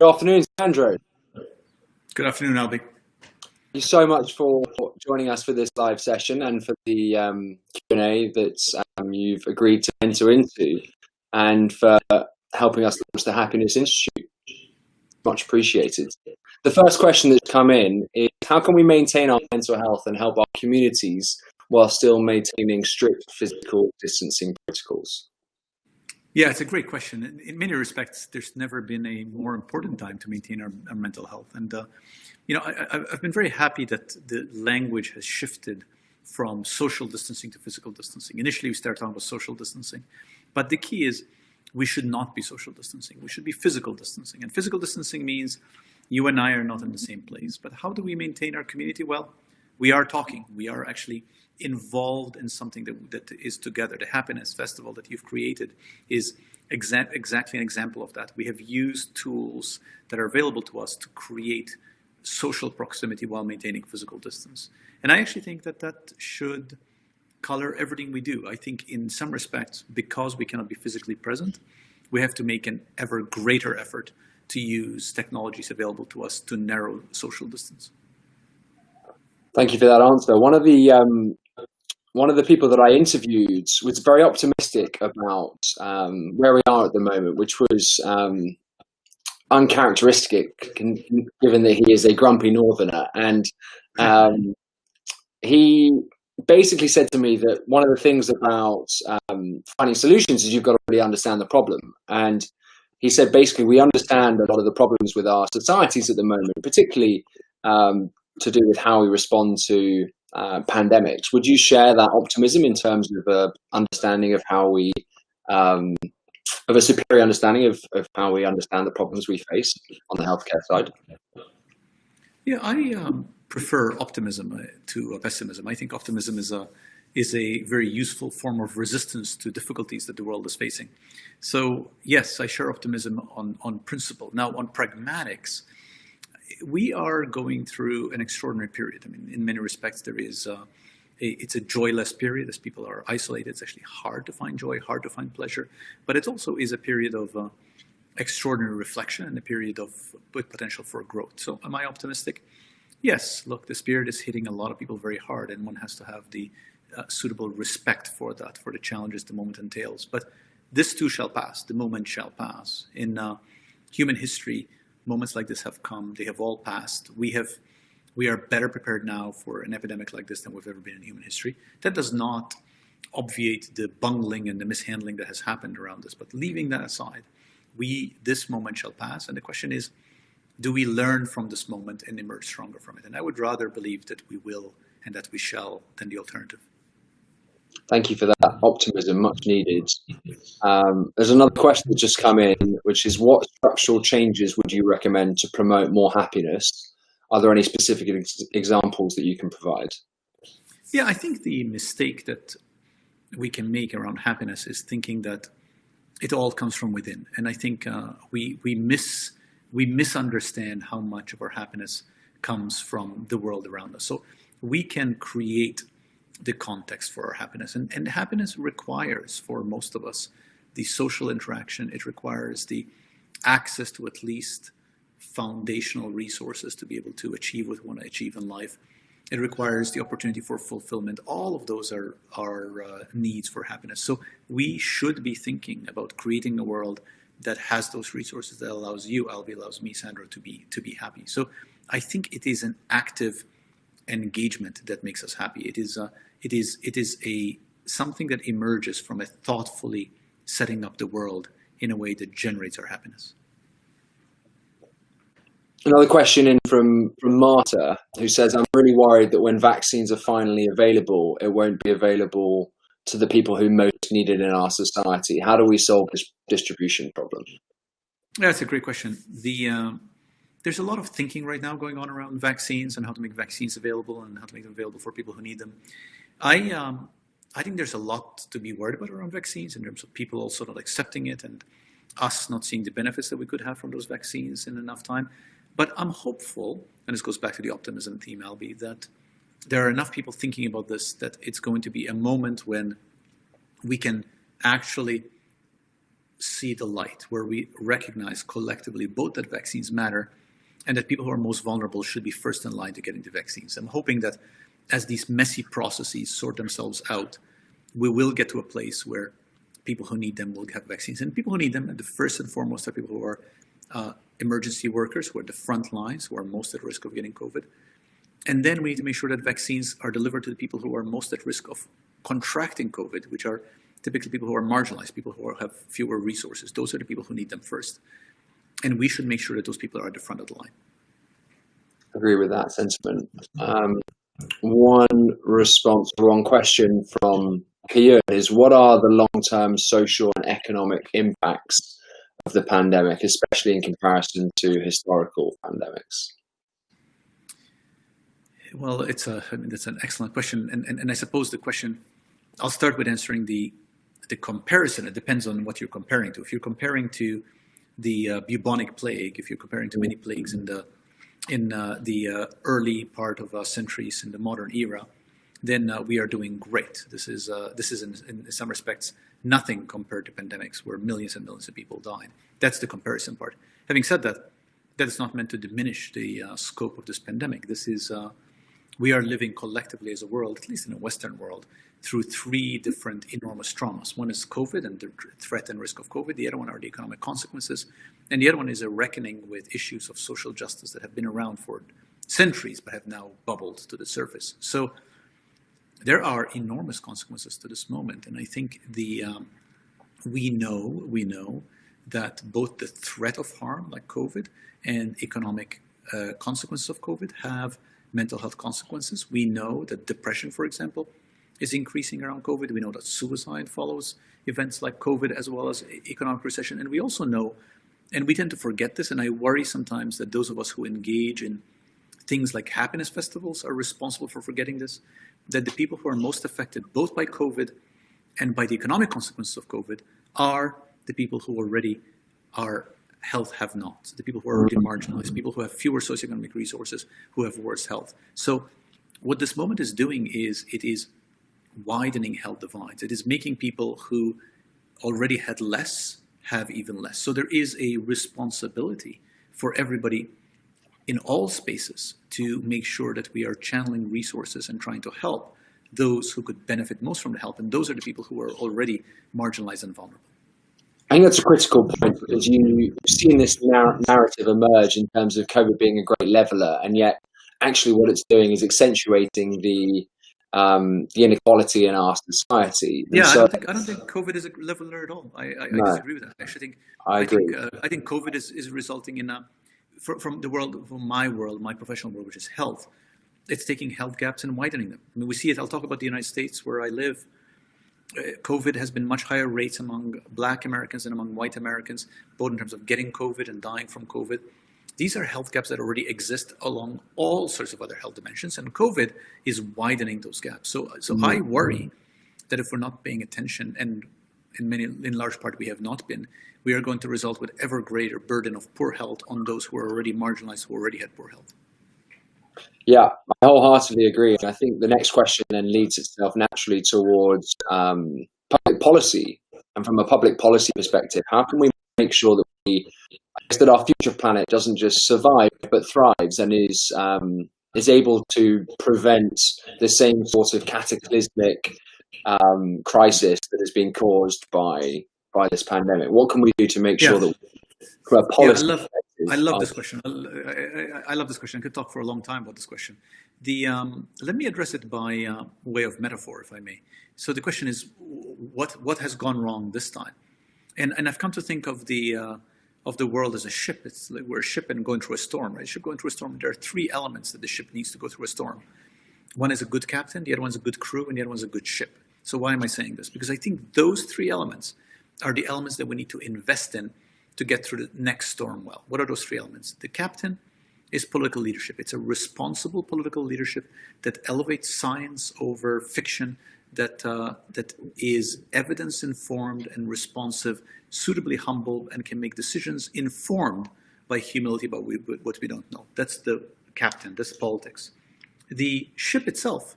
Good afternoon, Sandro. Thank Good afternoon, Albie. you so much for joining us for this live session and for the Q&A that you've agreed to enter into, and for helping us launch the Happiness Institute. Much appreciated. The first question that's come in is, how can we maintain our mental health and help our communities while still maintaining strict physical distancing protocols? Yeah, it's a great question. In many respects, there's never been a more important time to maintain our mental health. And, I've been very happy that the language has shifted from social distancing to physical distancing. Initially, we started talking about social distancing. But the key is we should not be social distancing. We should be physical distancing. And physical distancing means you and I are not in the same place. But how do we maintain our community? Well, we are talking. We are actually involved in something that is together. The Happiness Festival that you've created is exactly an example of that. We have used tools that are available to us to create social proximity while maintaining physical distance. And I actually think that should color everything we do. I think in some respects, because we cannot be physically present, we have to make an ever greater effort to use technologies available to us to narrow social distance. Thank you for that answer. One of the people that I interviewed was very optimistic about where we are at the moment, which was uncharacteristic, given that he is a grumpy northerner. And he basically said to me that one of the things about finding solutions is you've got to really understand the problem. And he said, basically, we understand a lot of the problems with our societies at the moment, particularly to do with how we respond to pandemics. Would you share that optimism in terms of understanding of how we, of a superior understanding of how we understand the problems we face on the healthcare side? Yeah, I prefer optimism to pessimism. I think optimism is a very useful form of resistance to difficulties that the world is facing. So yes, I share optimism on principle. Now, on pragmatics, we are going through an extraordinary period. I mean, in many respects, it's a joyless period as people are isolated. It's actually hard to find joy, hard to find pleasure. But it also is a period of extraordinary reflection and a period with potential for growth. So am I optimistic? Yes. Look, this period is hitting a lot of people very hard, and one has to have the suitable respect for that, for the challenges the moment entails. But this too shall pass. The moment shall pass. In human history, moments like this have come. They have all passed. We are better prepared now for an epidemic like this than we've ever been in human history. That does not obviate the bungling and the mishandling that has happened around this. But leaving that aside, this moment shall pass. And the question is, do we learn from this moment and emerge stronger from it? And I would rather believe that we will and that we shall than the alternative. Thank you for that optimism, much needed. There's another question that just come in, which is, what structural changes would you recommend to promote more happiness? Are there any specific examples that you can provide? Yeah, I think the mistake that we can make around happiness is thinking that it all comes from within. And I think we misunderstand how much of our happiness comes from the world around us. So we can create the context for our happiness. And happiness requires, for most of us, the social interaction. It requires the access to at least foundational resources to be able to achieve what we want to achieve in life. It requires the opportunity for fulfillment. All of those are needs for happiness. So we should be thinking about creating a world that has those resources, that allows you, Albie, allows me, Sandro, to be happy. So I think it is an active engagement that makes us happy. It is something that emerges from a thoughtfully setting up the world in a way that generates our happiness. Another question in from Marta, who says, I'm really worried that when vaccines are finally available, it won't be available to the people who most need it in our society. How do we solve this distribution problem? Yeah, that's a great question. There's a lot of thinking right now going on around vaccines and how to make vaccines available and how to make them available for people who need them. I think there's a lot to be worried about around vaccines in terms of people also not accepting it and us not seeing the benefits that we could have from those vaccines in enough time. But I'm hopeful, and this goes back to the optimism theme, Albie, that there are enough people thinking about this that it's going to be a moment when we can actually see the light, where we recognize collectively both that vaccines matter and that people who are most vulnerable should be first in line to getting the vaccines. I'm hoping that as these messy processes sort themselves out, we will get to a place where people who need them will have vaccines. And people who need them, the first and foremost, are people who are emergency workers, who are the front lines, who are most at risk of getting COVID. And then we need to make sure that vaccines are delivered to the people who are most at risk of contracting COVID, which are typically people who are marginalized, people who have fewer resources. Those are the people who need them first. And we should make sure that those people are at the front of the line. Agree with that sentiment. One response to one question from Kiyun is, what are the long-term social and economic impacts of the pandemic, especially in comparison to historical pandemics? Well, that's an excellent question. And I suppose the question, I'll start with answering the comparison. It depends on what you're comparing to. If you're comparing to the bubonic plague, if you're comparing to many plagues in the early part of centuries in the modern era, then we are doing great. This is in some respects nothing compared to pandemics where millions and millions of people died. That's the comparison part. Having said that, that is not meant to diminish the scope of this pandemic. This is we are living collectively as a world, at least in the Western world, through three different enormous traumas. One is COVID and the threat and risk of COVID. The other one are the economic consequences. And the other one is a reckoning with issues of social justice that have been around for centuries but have now bubbled to the surface. So there are enormous consequences to this moment. And I think we know that both the threat of harm like COVID and economic consequences of COVID have mental health consequences. We know that depression, for example, is increasing around COVID. We know that suicide follows events like COVID as well as economic recession. And we also know, and we tend to forget this, and I worry sometimes that those of us who engage in things like happiness festivals are responsible for forgetting this, that the people who are most affected both by COVID and by the economic consequences of COVID are the people who already are health have-nots, the people who are already marginalized, people who have fewer socioeconomic resources, who have worse health. So what this moment is doing is it is widening health divides. It is making people who already had less have even less. So there is a responsibility for everybody in all spaces to make sure that we are channeling resources and trying to help those who could benefit most from the help. And those are the people who are already marginalized and vulnerable. I think that's a critical point, because you've seen this narrative emerge in terms of COVID being a great leveler, and yet actually what it's doing is accentuating the inequality in our society. Yeah, so, I don't think COVID is a leveler at all. I disagree with that. I actually think I think COVID is resulting in from my professional world, which is health. It's taking health gaps and widening them. I mean, we see it. I'll talk about the United States, where I live. COVID has been much higher rates among Black Americans than among white Americans, both in terms of getting COVID and dying from COVID. These are health gaps that already exist along all sorts of other health dimensions, and COVID is widening those gaps. So I worry that if we're not paying attention, and in large part we have not been, we are going to result with ever greater burden of poor health on those who are already marginalized, who already had poor health. Yeah, I wholeheartedly agree. I think the next question then leads itself naturally towards public policy. And from a public policy perspective, how can we make sure that our future planet doesn't just survive but thrives and is able to prevent the same sort of cataclysmic crisis that has been caused by this pandemic? What can we do to make sure that from a policy I love this question. I love this question. I could talk for a long time about this question. Let me address it by way of metaphor, if I may. So the question is, what has gone wrong this time? And I've come to think of the world as a ship. It's like we're a ship and going through a storm, right? A ship going through a storm. There are three elements that the ship needs to go through a storm. One is a good captain, the other one's a good crew, and the other one's a good ship. So why am I saying this? Because I think those three elements are the elements that we need to invest in to get through the next storm well. What are those three elements? The captain is political leadership. It's a responsible political leadership that elevates science over fiction, that is evidence-informed and responsive, suitably humble, and can make decisions informed by humility about what we don't know. That's the captain. That's politics. The ship itself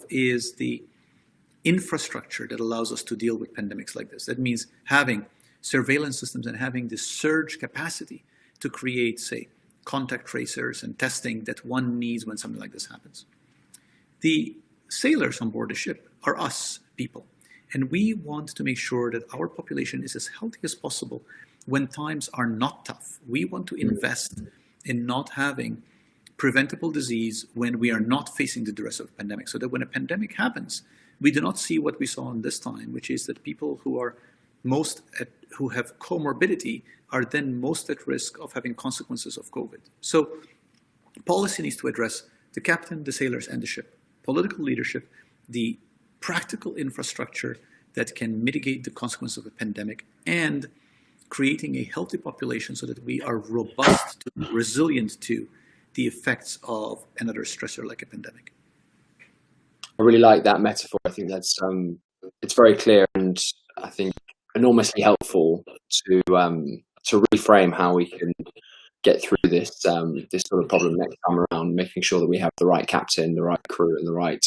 is the infrastructure that allows us to deal with pandemics like this. That means having surveillance systems and having this surge capacity to create, say, contact tracers and testing that one needs when something like this happens. The sailors on board the ship are us people, and we want to make sure that our population is as healthy as possible when times are not tough. We want to invest in not having preventable disease when we are not facing the duress of a pandemic, so that when a pandemic happens, we do not see what we saw in this time, which is that people who are who have comorbidity are then most at risk of having consequences of COVID. So policy needs to address the captain, the sailors, and the ship. Political leadership, the practical infrastructure that can mitigate the consequences of a pandemic, and creating a healthy population so that we are robust, resilient to the effects of another stressor like a pandemic. I really like that metaphor. I think that's it's very clear and I think enormously helpful to reframe how we can get through this this sort of problem next time around, making sure that we have the right captain, the right crew, and the right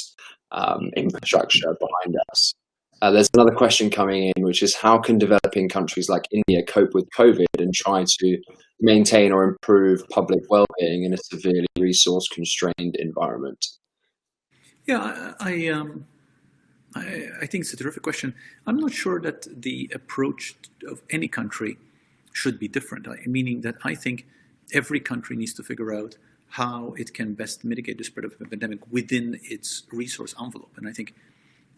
infrastructure behind us. There's another question coming in, which is how can developing countries like India cope with COVID and try to maintain or improve public well-being in a severely resource-constrained environment? Yeah, I think it's a terrific question. I'm not sure that the approach of any country should be different, meaning that I think every country needs to figure out how it can best mitigate the spread of a pandemic within its resource envelope. And I think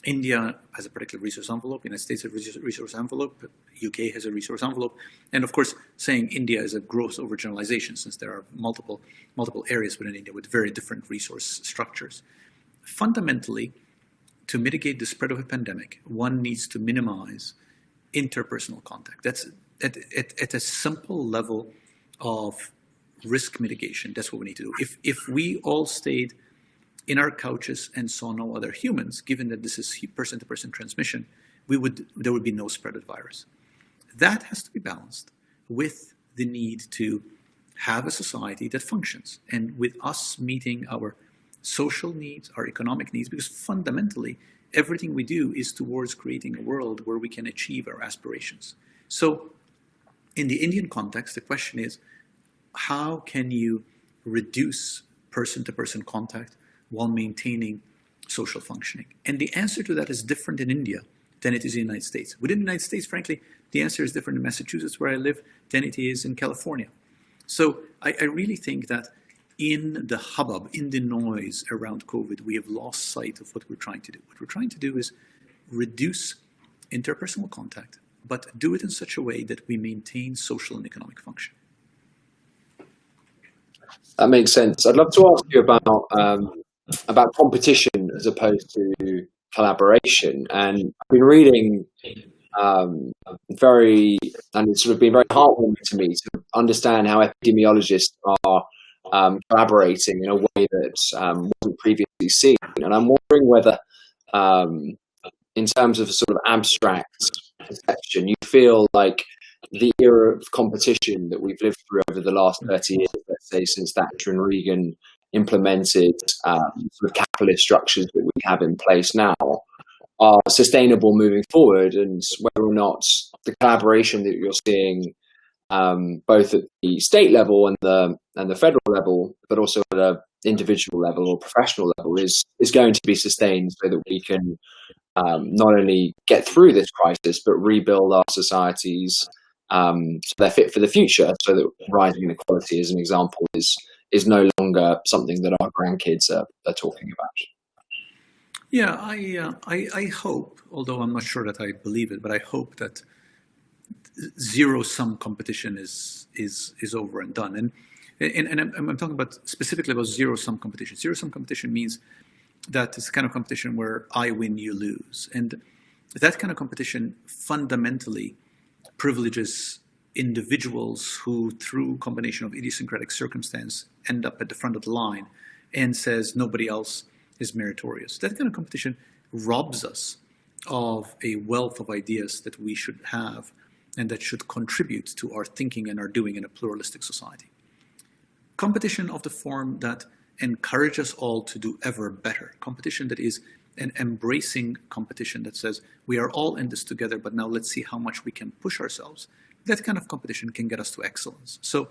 India has a particular resource envelope, United States has a resource envelope, UK has a resource envelope, and of course saying India is a gross overgeneralization since there are multiple areas within India with very different resource structures. Fundamentally, to mitigate the spread of a pandemic, one needs to minimize interpersonal contact. That's at a simple level of risk mitigation. That's what we need to do. If we all stayed in our couches and saw no other humans, given that this is person-to-person transmission, there would be no spread of the virus. That has to be balanced with the need to have a society that functions, and with us meeting our social needs, our economic needs, because fundamentally everything we do is towards creating a world where we can achieve our aspirations. So in the Indian context, the question is, how can you reduce person-to-person contact while maintaining social functioning? And the answer to that is different in India than it is in the United States. Within the United States, frankly, the answer is different in Massachusetts, where I live, than it is in California. So I really think that in the hubbub, in the noise around COVID, we have lost sight of what we're trying to do. What we're trying to do is reduce interpersonal contact, but do it in such a way that we maintain social and economic function. That makes sense. I'd love to ask you about competition as opposed to collaboration. And I've been reading and it's sort of been very heartwarming to me to understand how epidemiologists are collaborating in a way that wasn't previously seen. And I'm wondering whether, in terms of sort of abstract perception, you feel like the era of competition that we've lived through over the last 30 years, let's say since Thatcher and Reagan implemented sort of capitalist structures that we have in place now, are sustainable moving forward, and whether or not the collaboration that you're seeing both at the state level and the federal level, but also at an individual level or professional level, is going to be sustained, so that we can not only get through this crisis, but rebuild our societies so they're fit for the future, so that rising inequality, as an example, is no longer something that our grandkids are talking about. Yeah, I hope, although I'm not sure that I believe it, but I hope that zero-sum competition is over and done. And I'm talking about specifically about zero-sum competition. Zero-sum competition means that it's the kind of competition where I win, you lose. And that kind of competition fundamentally privileges individuals who, through combination of idiosyncratic circumstance, end up at the front of the line and says nobody else is meritorious. That kind of competition robs us of a wealth of ideas that we should have and that should contribute to our thinking and our doing in a pluralistic society. Competition of the form that encourages us all to do ever better. Competition that is and embracing competition that says we are all in this together, but now let's see how much we can push ourselves. That kind of competition can get us to excellence. So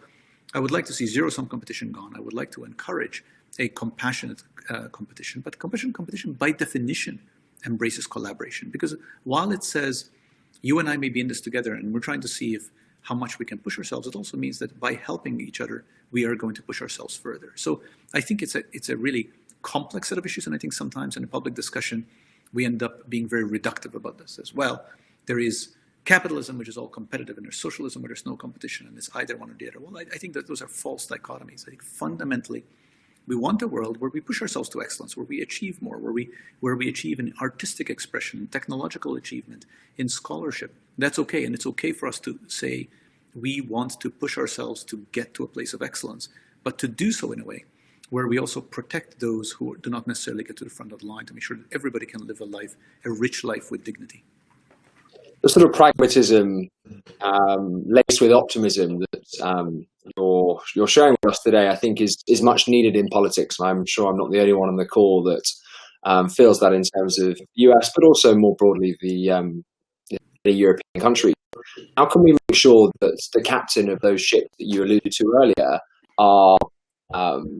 I would like to see zero-sum competition gone. I would like to encourage a compassionate competition, but competition by definition embraces collaboration, because while it says you and I may be in this together and we're trying to see how much we can push ourselves, it also means that by helping each other, we are going to push ourselves further. So I think it's a really complex set of issues, and I think sometimes in a public discussion, we end up being very reductive about this as well. There is capitalism, which is all competitive, and there's socialism, where there's no competition, and it's either one or the other. Well, I think that those are false dichotomies. I think fundamentally, we want a world where we push ourselves to excellence, where we achieve more, where we achieve in artistic expression, technological achievement, in scholarship. That's okay, and it's okay for us to say we want to push ourselves to get to a place of excellence, but to do so in a way where we also protect those who do not necessarily get to the front of the line, to make sure that everybody can live a rich life with dignity. The sort of pragmatism laced with optimism that you're sharing with us today, I think is much needed in politics. I'm sure I'm not the only one on the call that feels that in terms of the US, but also more broadly the European countries. How can we make sure that the captain of those ships that you alluded to earlier are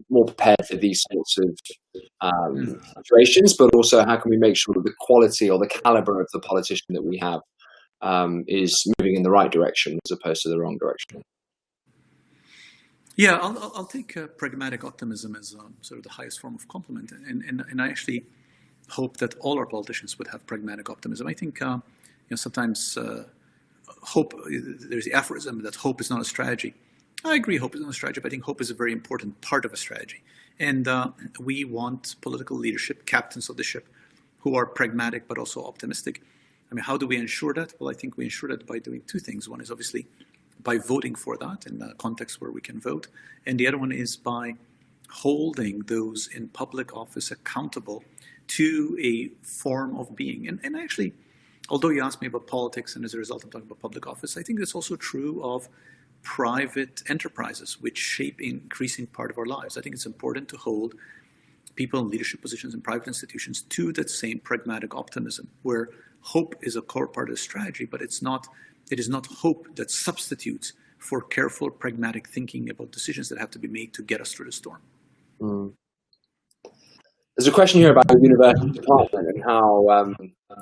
more prepared for these sorts of situations, but also how can we make sure that the quality or the caliber of the politician that we have is moving in the right direction as opposed to the wrong direction? Yeah, I'll take pragmatic optimism as sort of the highest form of compliment, and I actually hope that all our politicians would have pragmatic optimism. I think sometimes hope. There's the aphorism that hope is not a strategy. I agree, hope is not a strategy, but I think hope is a very important part of a strategy. And we want political leadership, captains of the ship, who are pragmatic but also optimistic. I mean, how do we ensure that? Well, I think we ensure that by doing two things. One is obviously by voting for that in the context where we can vote. And the other one is by holding those in public office accountable to a form of being. And actually, although you asked me about politics, and as a result I'm talking about public office, I think that's also true of private enterprises, which shape an increasing part of our lives. I think it's important to hold people in leadership positions in private institutions to that same pragmatic optimism, where hope is a core part of the strategy, but it is not hope that substitutes for careful, pragmatic thinking about decisions that have to be made to get us through the storm. Mm. There's a question here about the university department and how,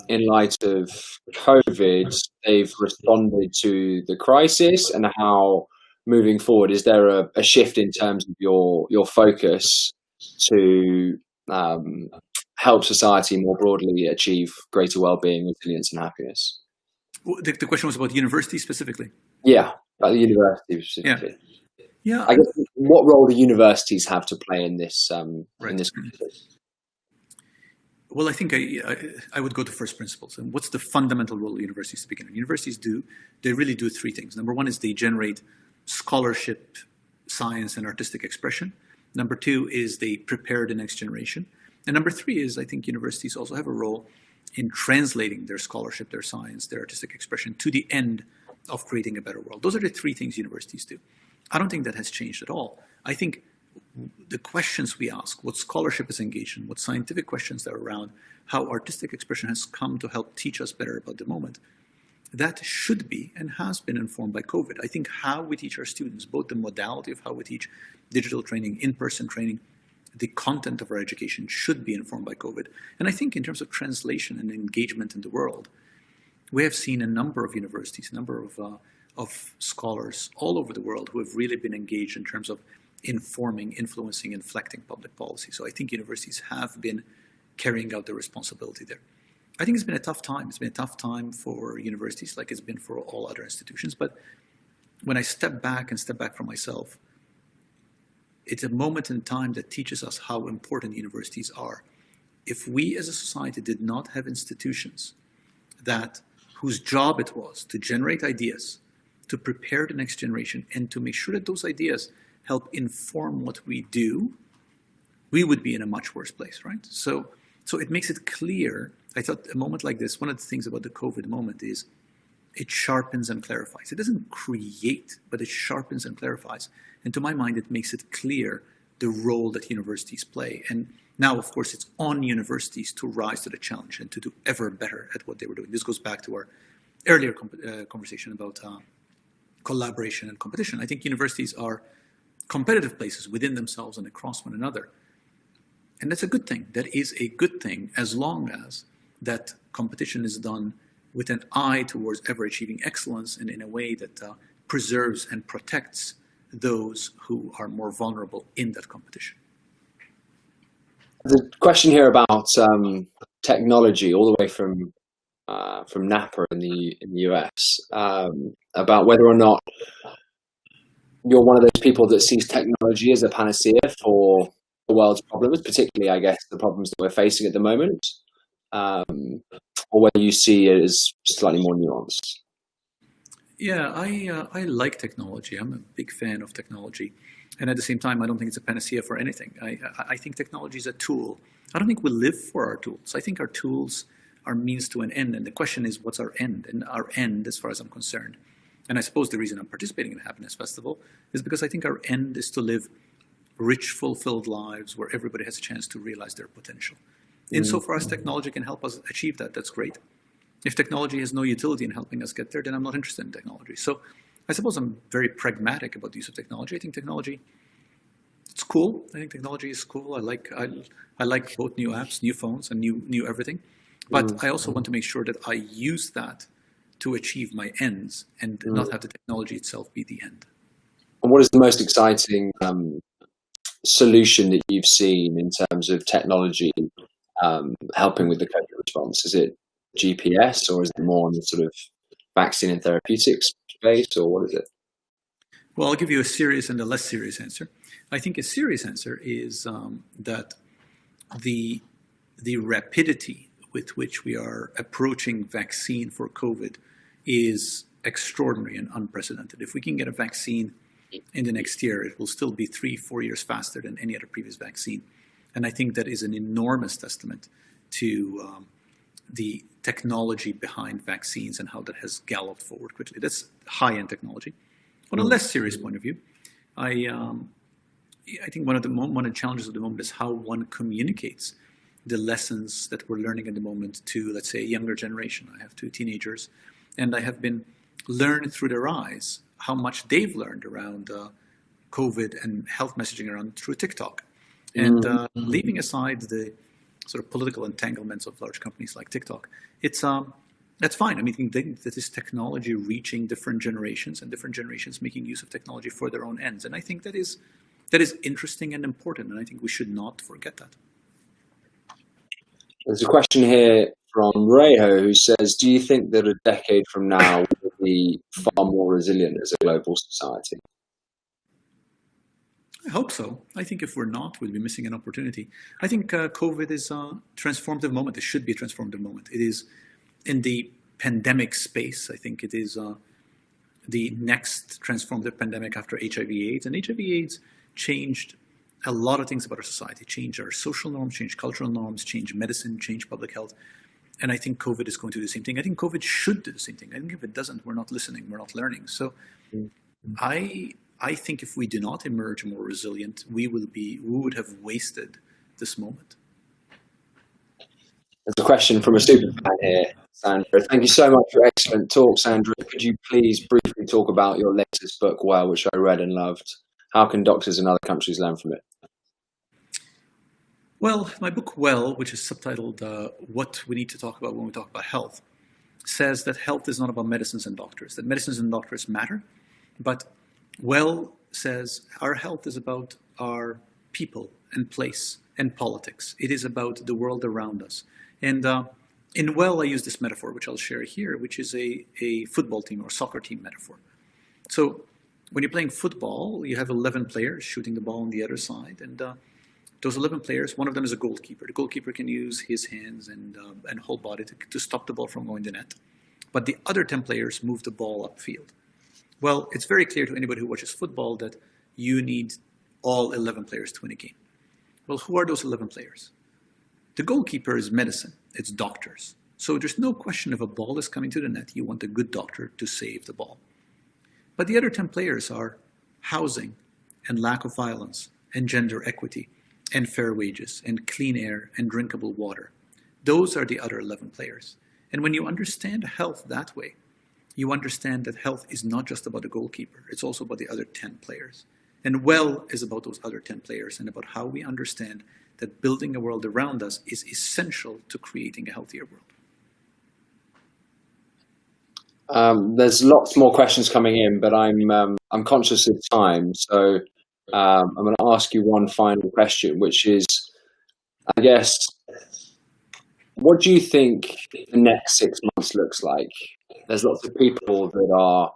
in light of COVID, they've responded to the crisis, and how, moving forward, is there a shift in terms of your focus to help society more broadly achieve greater well-being, resilience, and happiness? The question was about universities specifically? Yeah, about the university specifically. Yeah. I guess, what role do universities have to play in this? Right. In this crisis? Well, I think I would go to first principles. And what's the fundamental role of universities to begin with? Universities they really do three things. Number one is they generate scholarship, science, and artistic expression. Number two is they prepare the next generation. And number three is, I think universities also have a role in translating their scholarship, their science, their artistic expression to the end of creating a better world. Those are the three things universities do. I don't think that has changed at all. I think the questions we ask, what scholarship is engaged in, what scientific questions that are around, how artistic expression has come to help teach us better about the moment, that should be and has been informed by COVID. I think how we teach our students, both the modality of how we teach digital training, in-person training, the content of our education should be informed by COVID. And I think in terms of translation and engagement in the world, we have seen a number of universities, a number of scholars all over the world who have really been engaged in terms of informing, influencing, inflecting public policy. So I think universities have been carrying out their responsibility there. I think it's been a tough time. It's been a tough time for universities, like it's been for all other institutions. But when I step back from myself, it's a moment in time that teaches us how important universities are. If we as a society did not have institutions whose job it was to generate ideas, to prepare the next generation, and to make sure that those ideas help inform what we do, we would be in a much worse place, right? So it makes it clear. I thought a moment like this, one of the things about the COVID moment is it sharpens and clarifies. It doesn't create, but it sharpens and clarifies. And to my mind, it makes it clear the role that universities play. And Now, of course, it's on universities to rise to the challenge and to do ever better at what they were doing. This goes back to our earlier conversation about collaboration and competition. I think universities are competitive places within themselves and across one another. And that's a good thing. That is a good thing as long as that competition is done with an eye towards ever achieving excellence and in a way that preserves and protects those who are more vulnerable in that competition. The question here about technology, all the way from Napa in the US, about whether or not you're one of those people that sees technology as a panacea for the world's problems, particularly, I guess, the problems that we're facing at the moment, or whether you see it as slightly more nuanced. Yeah, I like technology. I'm a big fan of technology. And at the same time, I don't think it's a panacea for anything. I think technology is a tool. I don't think we live for our tools. I think our tools are means to an end. And the question is, what's our end? And our end, as far as I'm concerned, and I suppose the reason I'm participating in the Happiness Festival is because I think our end is to live rich, fulfilled lives where everybody has a chance to realize their potential. Insofar as technology can help us achieve that, that's great. If technology has no utility in helping us get there, then I'm not interested in technology. So I suppose I'm very pragmatic about the use of technology. I think technology, it's cool. I think technology is cool. I like both new apps, new phones, and new everything. But I also want to make sure that I use that to achieve my ends and not have the technology itself be the end. And what is the most exciting solution that you've seen in terms of technology helping with the COVID response? Is it GPS, or is it more on the sort of vaccine and therapeutics space, or what is it? Well, I'll give you a serious and a less serious answer. I think a serious answer is that the rapidity with which we are approaching vaccine for COVID is extraordinary and unprecedented. If we can get a vaccine in the next year, it will still be 3-4 years faster than any other previous vaccine. And I think that is an enormous testament to the technology behind vaccines and how that has galloped forward quickly. That's high-end technology. On a less serious point of view, I think one of the challenges of the moment is how one communicates the lessons that we're learning at the moment to, let's say, a younger generation. I have 2 teenagers, and I have been learning through their eyes how much they've learned around COVID and health messaging around through TikTok. And leaving aside the sort of political entanglements of large companies like TikTok, that's fine. I mean, I think that is technology reaching different generations and different generations making use of technology for their own ends. And I think that is interesting and important, and I think we should not forget that. There's a question here from Reho who says, do you think that a decade from now will be far more resilient as a global society? I hope so. I think if we're not, we'll be missing an opportunity. I think COVID is a transformative moment. It should be a transformative moment. It is in the pandemic space. I think it is the next transformative pandemic after HIV/AIDS. And HIV/AIDS changed a lot of things about our society, changed our social norms, changed cultural norms, changed medicine, changed public health. And I think COVID is going to do the same thing. I think COVID should do the same thing. I think if it doesn't, we're not listening, we're not learning. So I think if we do not emerge more resilient, we would have wasted this moment. There's a question from a super fan here, Sandro. Thank you so much for excellent talk, Sandro. Could you please briefly talk about your latest book, Well, which I read and loved? How can doctors in other countries learn from it? Well, my book, Well, which is subtitled What We Need to Talk About When We Talk About Health, says that health is not about medicines and doctors, that medicines and doctors matter, but Well says our health is about our people and place and politics. It is about the world around us. And in Well, I use this metaphor, which I'll share here, which is a football team or soccer team metaphor. So when you're playing football, you have 11 players shooting the ball on the other side. And those 11 players, one of them is a goalkeeper. The goalkeeper can use his hands and whole body to stop the ball from going to net. But the other 10 players move the ball upfield. Well, it's very clear to anybody who watches football that you need all 11 players to win a game. Well, who are those 11 players? The goalkeeper is medicine. It's doctors. So there's no question if a ball is coming to the net, you want a good doctor to save the ball. But the other 10 players are housing and lack of violence and gender equity and fair wages and clean air and drinkable water. Those are the other 11 players. And when you understand health that way, you understand that health is not just about the goalkeeper, it's also about the other 10 players. And well is about those other 10 players and about how we understand that building a world around us is essential to creating a healthier world. There's lots more questions coming in, but I'm conscious of time, so I'm going to ask you one final question, which is, I guess, what do you think the next 6 months looks like? There's lots of people that are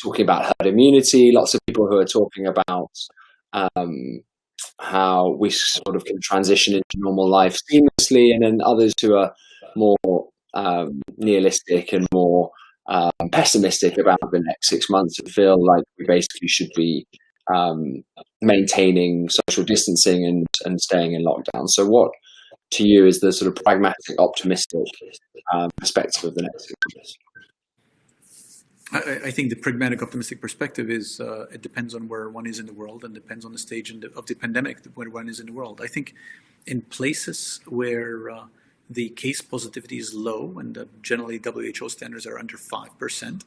talking about herd immunity, lots of people who are talking about how we sort of can transition into normal life seamlessly, and then others who are more nihilistic and more pessimistic about the next 6 months and feel like we basically should be maintaining social distancing and staying in lockdown. So what, to you, is the sort of pragmatic, optimistic perspective of the next 6 months? I think the pragmatic, optimistic perspective is it depends on where one is in the world and depends on the stage of the pandemic where one is in the world. I think in places where the case positivity is low and generally WHO standards are under 5%,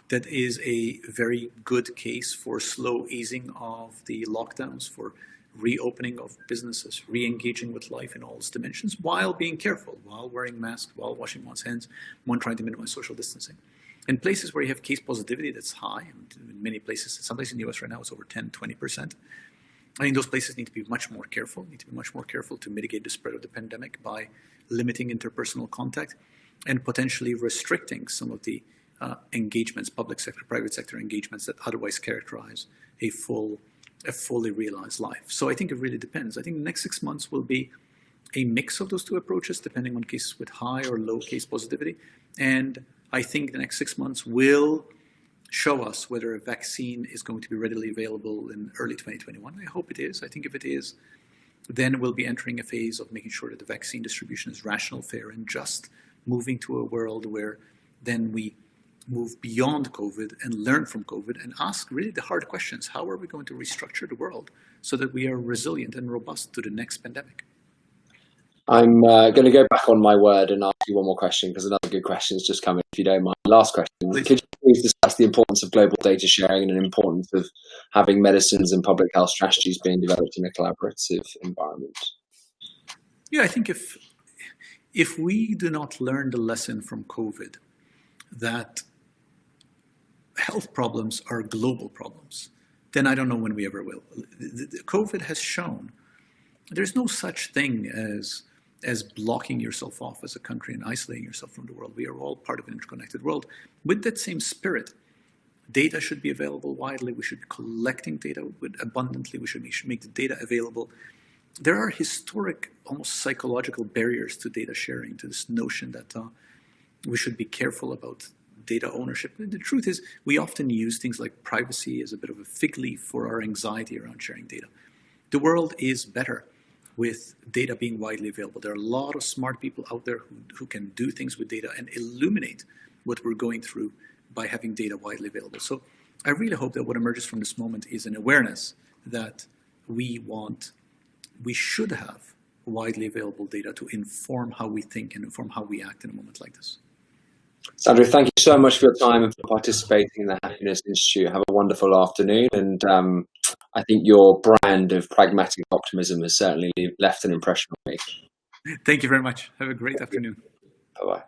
that is a very good case for slow easing of the lockdowns, for reopening of businesses, re-engaging with life in all its dimensions, while being careful, while wearing masks, while washing one's hands, one trying to minimize social distancing. In places where you have case positivity that's high, and in many places, some places in the US right now it's over 10, 20%, I think those places need to be much more careful, to mitigate the spread of the pandemic by limiting interpersonal contact and potentially restricting some of the engagements, public sector, private sector engagements that otherwise characterize a fully realized life. So I think it really depends. I think the next 6 months will be a mix of those two approaches, depending on cases with high or low case positivity. And I think the next 6 months will show us whether a vaccine is going to be readily available in early 2021. I hope it is. I think if it is, then we'll be entering a phase of making sure that the vaccine distribution is rational, fair, and just, moving to a world where then we move beyond COVID and learn from COVID and ask really the hard questions. How are we going to restructure the world so that we are resilient and robust to the next pandemic? I'm going to go back on my word and ask you one more question, because another good question has just come in, if you don't mind. Last question. Please. Could you please discuss the importance of global data sharing and the importance of having medicines and public health strategies being developed in a collaborative environment? Yeah, I think if we do not learn the lesson from COVID that health problems are global problems, then I don't know when we ever will. COVID has shown there's no such thing as blocking yourself off as a country and isolating yourself from the world. We are all part of an interconnected world. With that same spirit, data should be available widely. We should be collecting data abundantly. We should make the data available. There are historic, almost psychological barriers to data sharing, to this notion that we should be careful about data ownership. The truth is, we often use things like privacy as a bit of a fig leaf for our anxiety around sharing data. The world is better with data being widely available. There are a lot of smart people out there who can do things with data and illuminate what we're going through by having data widely available. So I really hope that what emerges from this moment is an awareness that we should have widely available data to inform how we think and inform how we act in a moment like this. Sandro, thank you so much for your time and for participating in the Happiness Institute. Have a wonderful afternoon. And I think your brand of pragmatic optimism has certainly left an impression on me. Thank you very much. Have a great afternoon. Bye-bye.